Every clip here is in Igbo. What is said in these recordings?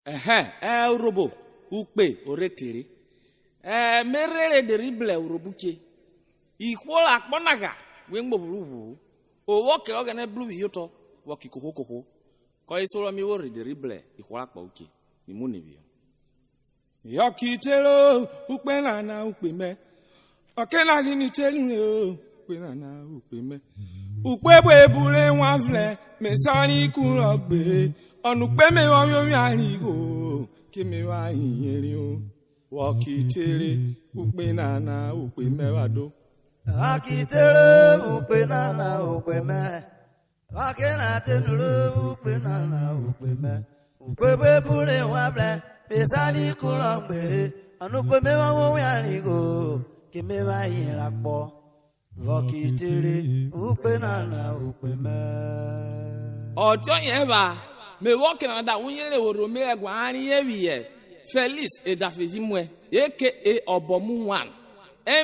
Urhobo, Ukpe, Oretiri. Merere de rible Urhobuche. Ikwola akponaga, wengbo buru. O woke ogene blue yoto, woki koko. Ko isolo mi wori de rible, ikwola pa uke. Ni munibio. Yokitelo, Ukpe na Ukpe me. Okena gini telu, Ukpe na Ukpe me. Ukpe bwe bule wanvle, mesani kulogbe. Onukpe me wa mi arigo, kimi wa yeri o. Wakitere, Ukpe na Ukpe me wado. Wakitere, Ukpe na Ukpe me. Wakena tenulu, Ukpe na Ukpe me. Ukpe bwe bule wanvle, mesani kulogbe. Onukpe me wa mi arigo, kimi wa yeri akpo. Wakitere, Ukpe na Ukpe me. Ojo yeba. Me walking on that unyele woro me egwani yewiye Felix Edafejimwe aka Obomu 1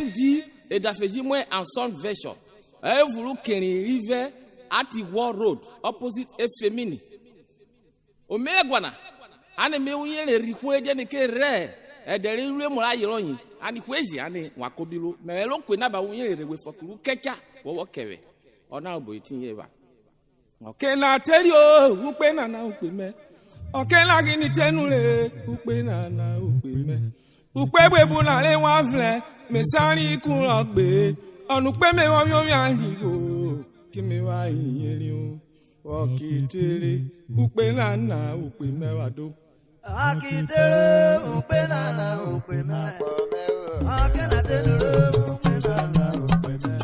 MD Edafejimwe and Son version evulu Kenny River at the War Road opposite Efemini Omegwana ane me unyele rikweje ne kere edere ire mo ayiroyin ani kweji ani wakobilo me lo kwe na ba unyele rewe fokulu kecha wo kewe ona obo itin yeba. Okena telio, Ukpe na Ukpe me. Okena gini tenule, Ukpe na Ukpe me. Ukpe bwe bulale wanvle, mesani kulogbe. Onukpe me wa mi aligo, kimi wa yeri o. Wakitere, Ukpe na Ukpe me wado. Wakitere, Ukpe na Ukpe me. Okena telule, Ukpe na Ukpe me.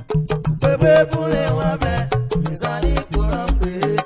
Ukpe bwe bule wanvle, mesani kulogbe.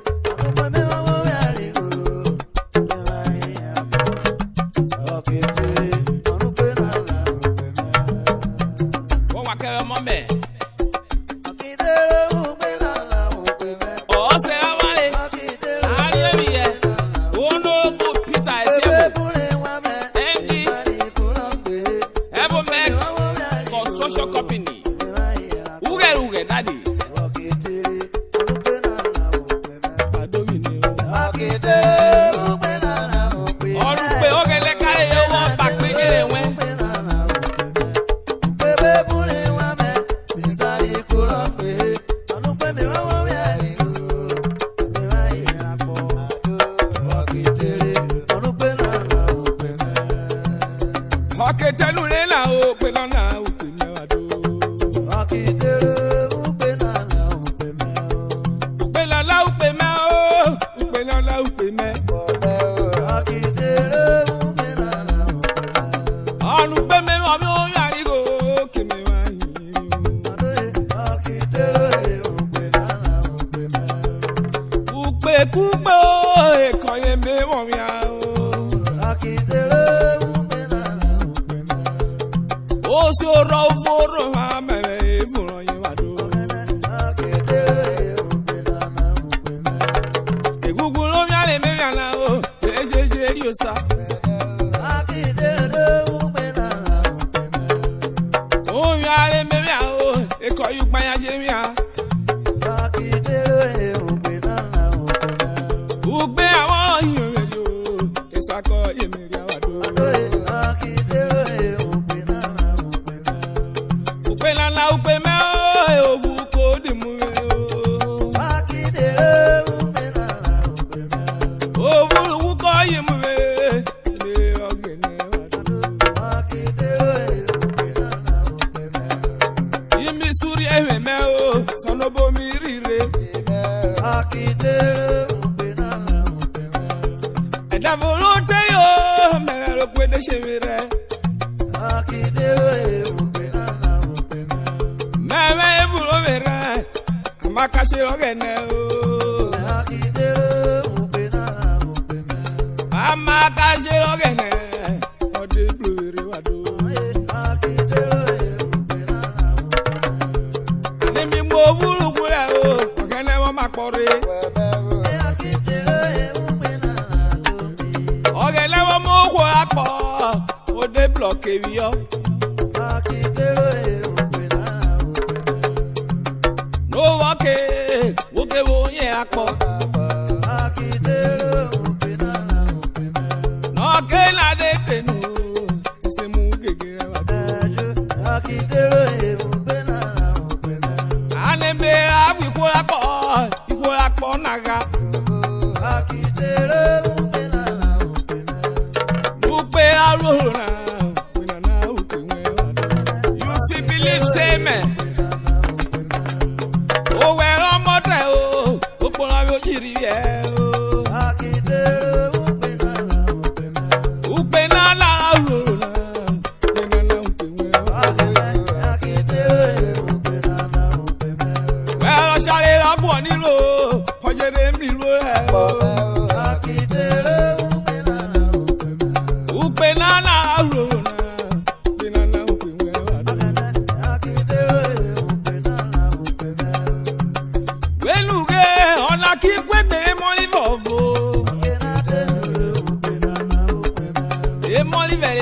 No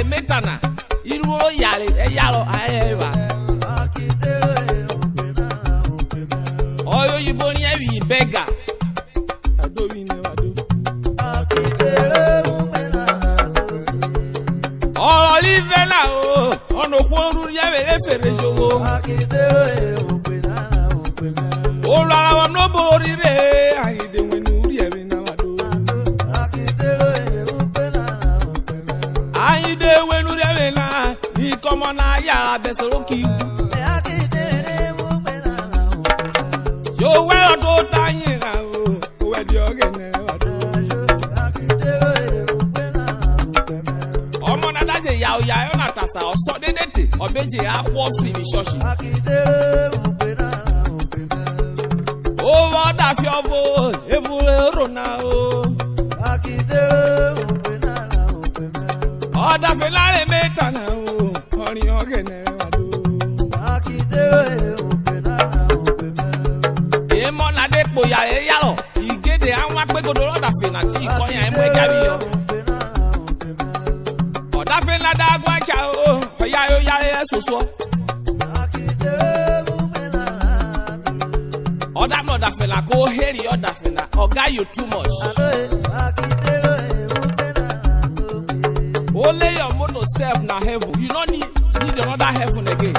le metana. Iru yale e yalo ayeba. Oyo yiboni ewi bega. Adobi ne wado. Ọ̀rọ̀ lífẹ́ là o, ọ̀nà òkúrú yẹ́wẹ̀ fèrè ṣòwò. Ó lọ ara wọn ló borí rẹ̀. Ayinde wenu uri ewe na wado. Ayinde wenu rẹ̀ náà, ìkọ́mọ náà yàrá bẹ̀sẹ̀ lókì ikú. Ṣòwò ẹ̀rọ tó táyìn rà o. Owe di oge ne wado. Ọmọ náà dáṣe ìyá ọ̀yà ẹ̀ ọ̀nà àtàṣà ọ̀sọ́ dédé tè ọ̀bẹ́jì àpọ̀ fìlì ṣọ́ọ̀ṣì. Ó wọ́n dàfi ọ̀fọ̀ èfúrẹ́ rònà o. Ọ̀dàfẹ́ láre mẹ́ta náà o. Orin oge ne wado. Èèmọ̀ nàdé kpòyà ẹ̀ yálọ̀ ìgédé àwọn akpégodo lọ́dàfẹ́ nà tí ìkọyà ẹ̀ mú ẹja bí yọ. Ọ̀dàfẹ́ nàdá agbájà o. Ọ̀yà yóò yá ẹ̀ sọ̀sọ̀. Ọ̀dàfẹ́ là kó hẹ́rì ọ̀dàfẹ́ nà ọ̀gá you too much. Only your motor self na heaven. You don't need another heaven again.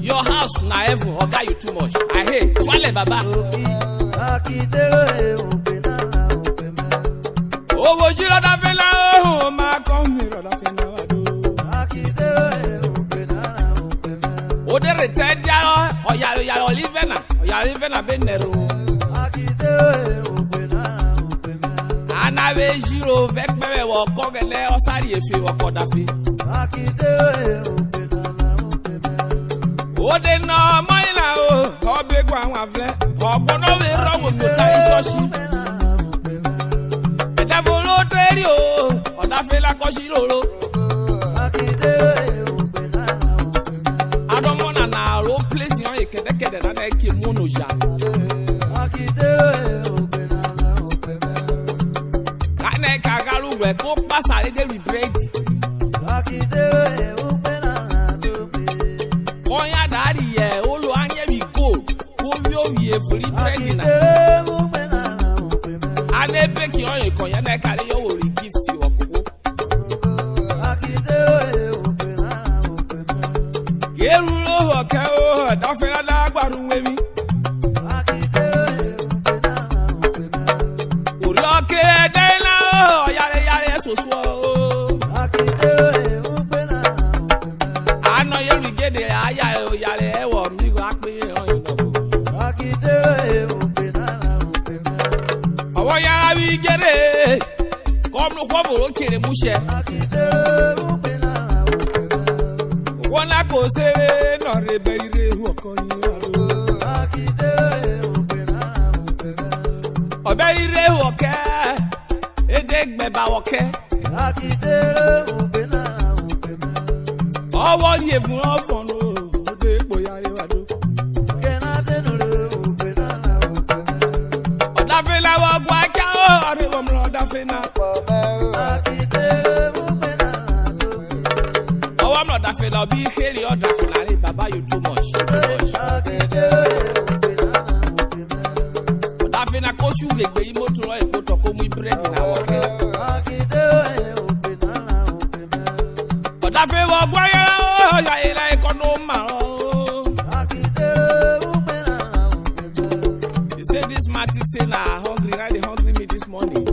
Your house na heaven. Oga you too much. I hate. Swale baba. Owo jiro da fela Oh, ma come here, oda fe na wado. o de return dia oya olivena be nero. Ana be jiro vek bebe wo kogele osari efe wo kodafi. O de no moina o Obe gwa wan vle. ogbono we rowo mota isoshi. Edavolo teri o odafe la koshi lolo. Adomona na ro place yon ekedekede na na ke mono ja. Kane kagalu we ko pasa le de bread. Oya dari ye olo anye bi go. Ko wi o wi e free bread na. Ane be ki on ekon ya na kare yo wo gift yo koko. Yeru lo hoke o, da fe na da gbaru wemi. Ori oke de na o yare soso o. Ano ye rigede aya o yare e wo mi wa pe on yo. Owo yara wi gere. Kom no kwa boro kere mushe. Wona ko sere no rebeire woko ni wado. Obe ire woke. Edegbe ba woke. Owo ni evun ofon o. Ode po ya ye wado. Odafe la wo gwa ka o. Ade wo mro da fe na. Owo am not dafe la obi heli odafe la re baba you too much. Odafe na kosu gbegbe imo tun ro epo to ko mu bread na woke. Odafe wo gwa ya o ya ila e kono ma o. You say this matic say na hungry, na dey hungry me this morning.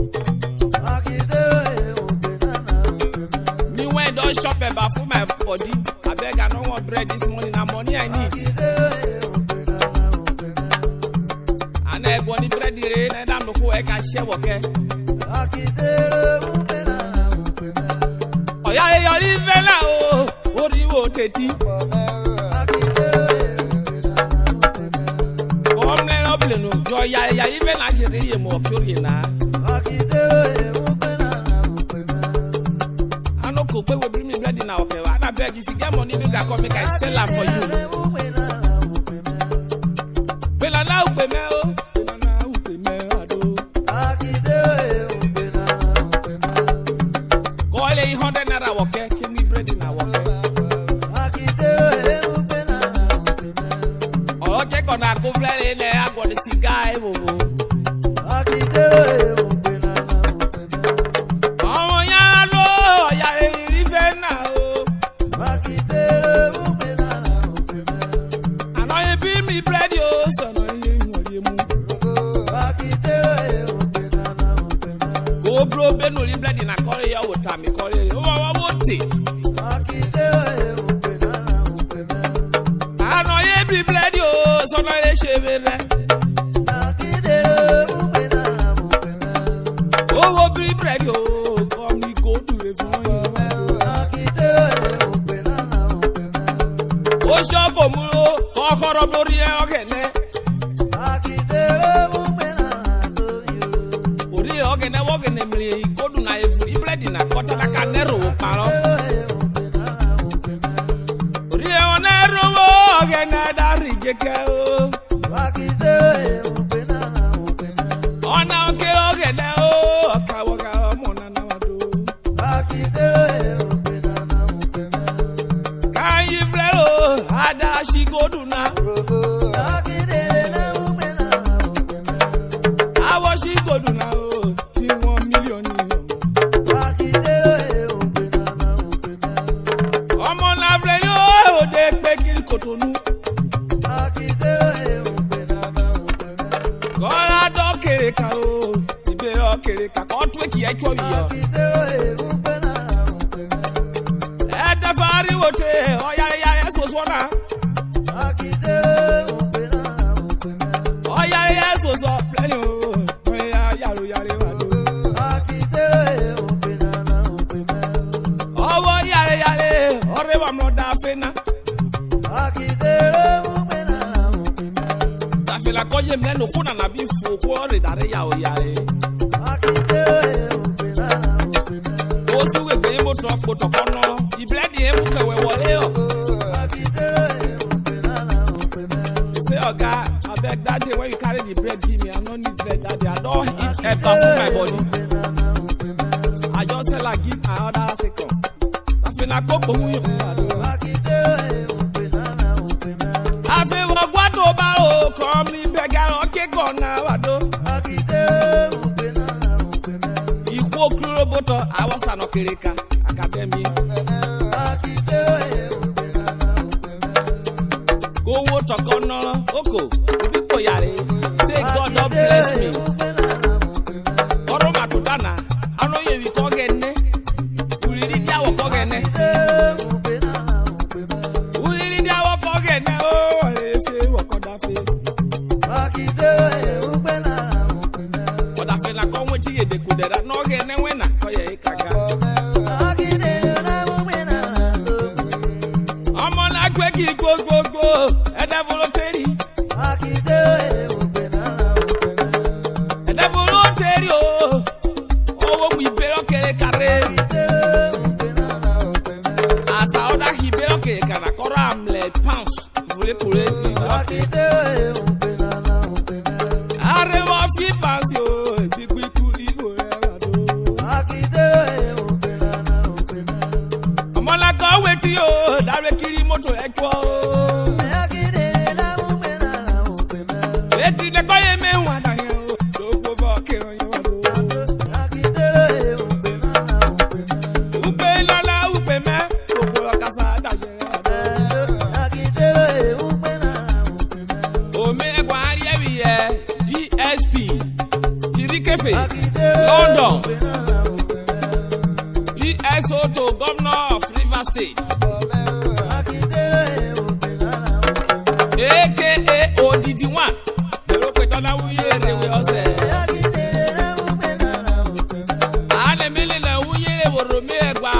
Me when don shop eba for my body, abeg I no want bread this morning, na money I need. And I go ni bread re na da no ko e ka share woke. Oya e yo live la o, ori wo teti. Come le no pleno, jo ya live na jere ye mo kyori na. Go pay we bring me bread in our okay. I beg if you get money, make I come make I sell am for you. Bela na ukpe me o. be no li blood na kore ya wota mi kore o wa wote Akidere ukpe nana ukpe me. ano ye bi blood o so no ye shebere Akidere ukpe nana ukpe me. o wo bi blood o come ni go to e fun Akidere ukpe nana ukpe me. o shobo mu o kokoro lori e ogene Akidere ukpe nana tobi o. ori ogene wogene mri go do na e fu i blood na kota na ka nero o paro Akidere ukpe nana ukpe me. ori e onero wo ogene da rijeke o Akidere ukpe nana ukpe me. ona oke ogene o kawo ga mo na na wado Akidere ukpe nana ukpe me. kan yi flero ada shi go do na Akidere na ukpe nana ukpe me. awo shi go do na o ti 1 million ni Akidere ukpe nana ukpe me. ọmọ na fle yo o de pe kiri kotonu Akidere ukpe nana ukpe me. kora do kere ka o ibe o kere ka ko tu ki e cho yo Akidere ukpe nana ukpe me. e de fari wo te o ya ya so so na Akidere ukpe nana ukpe me. o ya so so pleni o ya ro wa do Akidere ukpe nana ukpe me. owo ya ore wa mo da fe na Akidere ukpe nana ukpe me. ta fe la ko je me no kuna na bi fu ko re dare ya o ya re Akidere ukpe nana ukpe me. o si we gbe mo tro po to kono i blend e mu ke we wole o Akidere ukpe nana ukpe me. say oga abeg that day when you carry the bread give me I no need bread that day I don eat eba for my body Ukpe nana ukpe me. I just sell am give my other second ta fe na koko mu yo Akidere ukpe nana ukpe me. a fe wo gwa to ba o come ni bega o ke gona wa do Akidere ukpe nana ukpe me. ikwo kuro boto awasa no kereka academy Akidere ukpe nana ukpe me. go wo to kono oko bi ko yare say God don bless me Ukpe nana ukpe me. oro ma to dana ano ye wi ko genne uliri dia wo ko genne Akidere ukpe nana ukpe me. uliri dia wo ko genne o le se wo ko da fe Akidere ukpe nana ukpe me. o da fe la ko won ti ye de ku de ra no genne wena ko ye kaka Akidere na ukpe nana tobi. ọmọ la gbe ki gbogbo e de volontaire Akidere ukpe nana ukpe me. e de volontaire o owo mu ibe o kere kare Akidere ukpe nana ukpe me. asa oda hibe o kere kana koro am le pounds vule kure Akidere ukpe nana ukpe me. are wo fi pounds o bi gbi ku ibo e wa do Akidere ukpe nana ukpe me. ọmọ la ko weti o dare kiri moto e cho Akidere na ukpe nana ukpe me. eti de ko ye me wa dani o do go vo kero yo wa do Akidere ukpe nana ukpe me. upe lala upe me gbogbo kasa da je wa do Akidere ukpe nana ukpe me. o me gwa ari e wi e DSP Irikefe Akidere London ukpe nana ukpe me. PSO to Governor of Rivers State Akidere ukpe nana ukpe me. aka Odidi One ero pe tola wuye rewe ose Akidere na ukpe nana ukpe me. ane mili le wuye woro me gba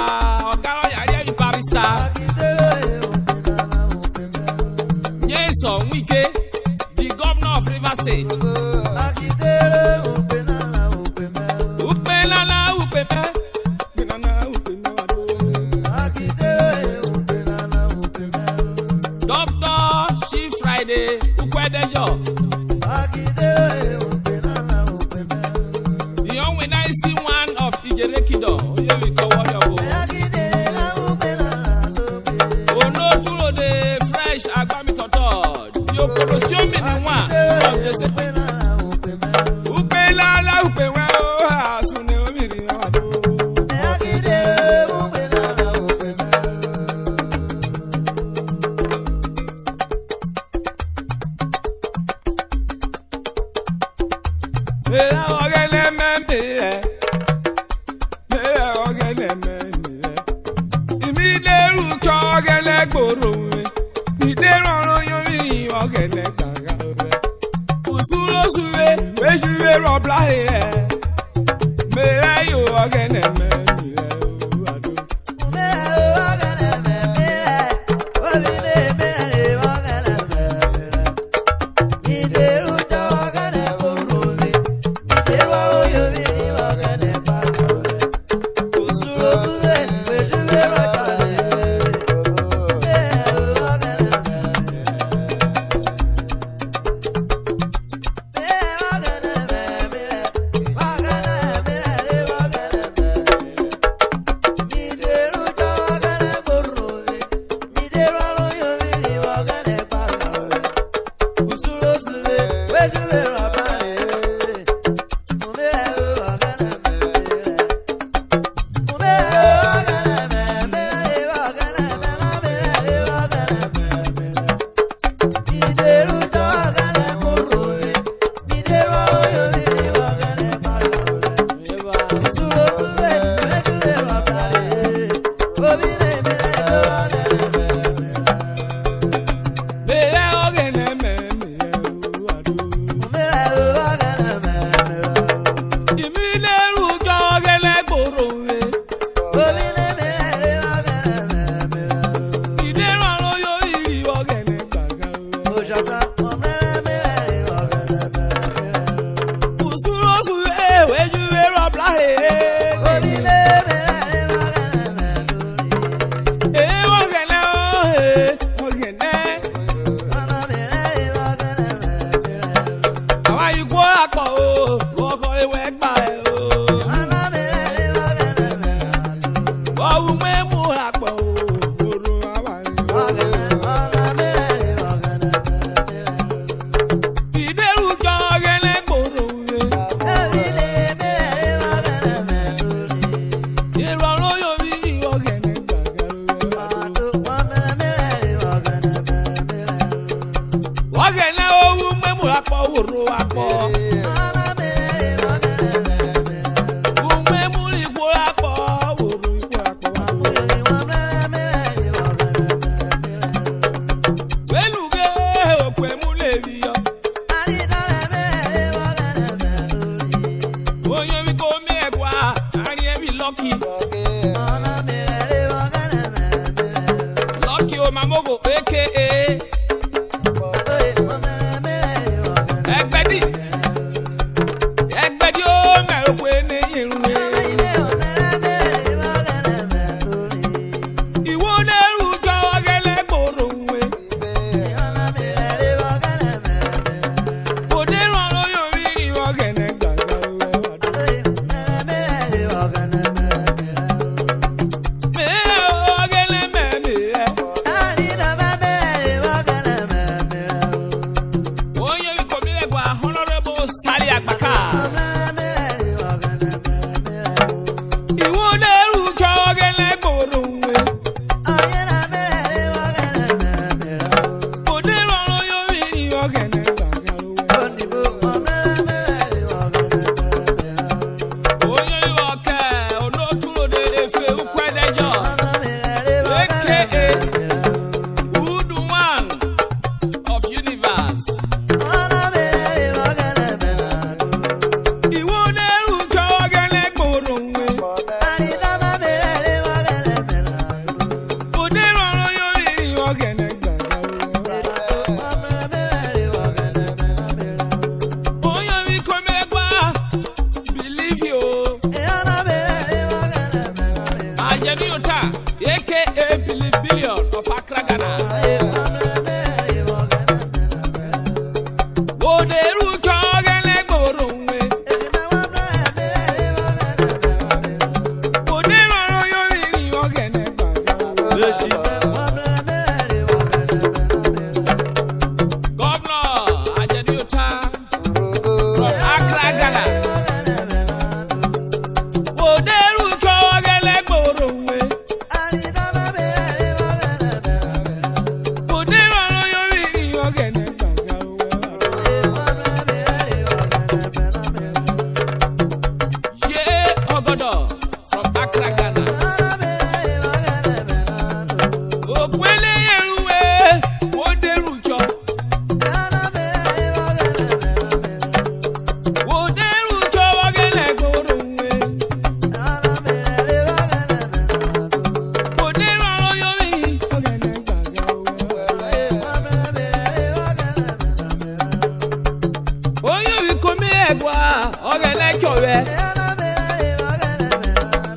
oga yari ari barista Akidere ukpe nana ukpe me. Nyeso Wike the Governor of Rivers State Akidere ukpe nana ukpe me. upe lala upe me nana upe me wa do Akidere ukpe nana ukpe me. Dr. Chief Friday Ukwedejo Akidere ukpe nana ukpe me. the young winner is one of Ijerekido oye we ko warrior bo Akidere na ukpe nana tobi. ono turo de fresh agbami toto the opposition mi ni wa of the same Ukpe nana ukpe me. upe lala upe wa o asune omiri wa do Akidere ukpe nana ukpe me. Ela ogele membe gbòòrò rẹ̀ ìdè rọrùn yomi ọ̀gẹ̀dẹ̀ gbàgbà rẹ̀ òsúlósúwe méjìlé rọ̀bìlà rẹ̀ mẹ́rẹ̀ yóò ọ̀gẹ̀dẹ̀ mẹ́rin rẹ̀ àdó.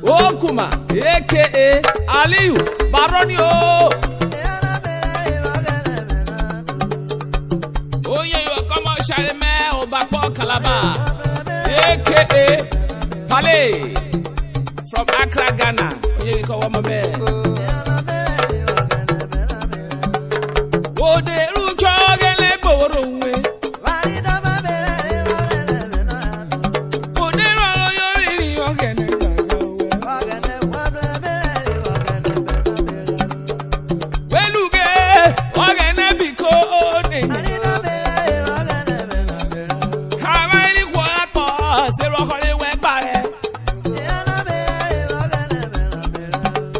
Okuma, aka Aliyu, Baroni o. Oye yo komo Shareme Obakpo Calabar, aka Pale from Accra, Ghana. Oye yo komo me. Ode rucho gele borowe. Ode ro yo ri ogene Weluge ogene biko one. Kamali kwa po se ro kole we pare.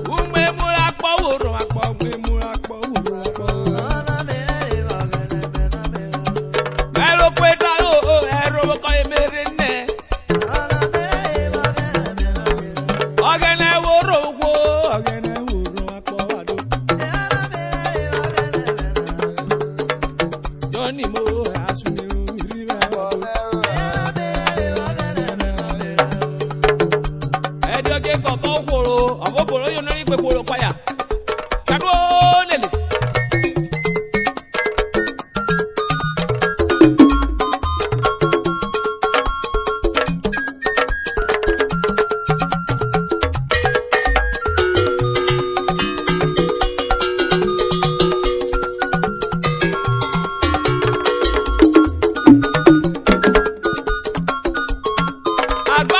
Umwe mura po woro apo umwe mura po woro apo. Ero kweta lo ero ko emere ne. Ogene woro wo ogene woro apo ado. Johnny mo asuniru riba ado. Edio ke koko woro abokoro yo nori pe poro kwaya. Kado lele. Agba